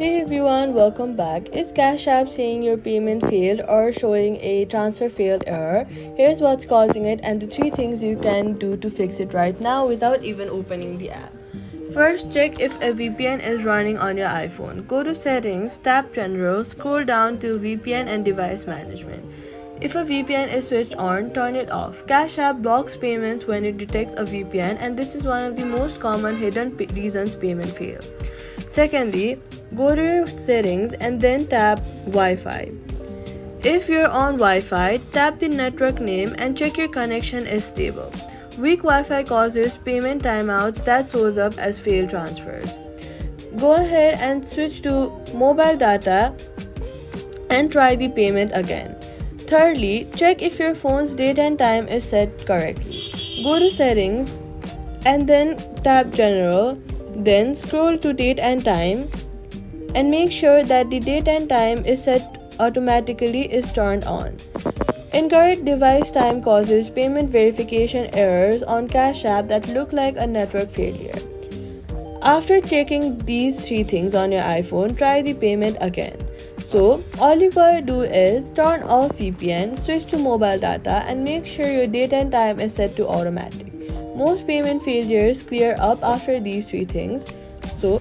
Hey everyone, welcome back. Is Cash App saying your payment failed or showing a transfer failed error? Here's what's causing it and the three things you can do to fix it right now without even opening the app. First, check if a VPN is running on your iPhone. Go to Settings, tap General, scroll down till VPN and Device Management. If a VPN is switched on, turn it off. Cash App blocks payments when it detects a VPN, and this is one of the most common hidden reasons payment fail. Secondly, go to your settings and then tap Wi-Fi. If you're on Wi-Fi, tap the network name and check your connection is stable. Weak Wi-Fi causes payment timeouts that shows up as failed transfers. Go ahead and switch to mobile data and try the payment again. Thirdly, check if your phone's date and time is set correctly. Go to settings and then tap general, then scroll to date and time and make sure that the date and time is set automatically is turned on. Incorrect device time causes payment verification errors on Cash App that look like a network failure. After checking these three things on your iPhone, try the payment again. So, all you gotta do is turn off VPN, switch to mobile data, and make sure your date and time is set to automatic. Most payment failures clear up after these three things. So,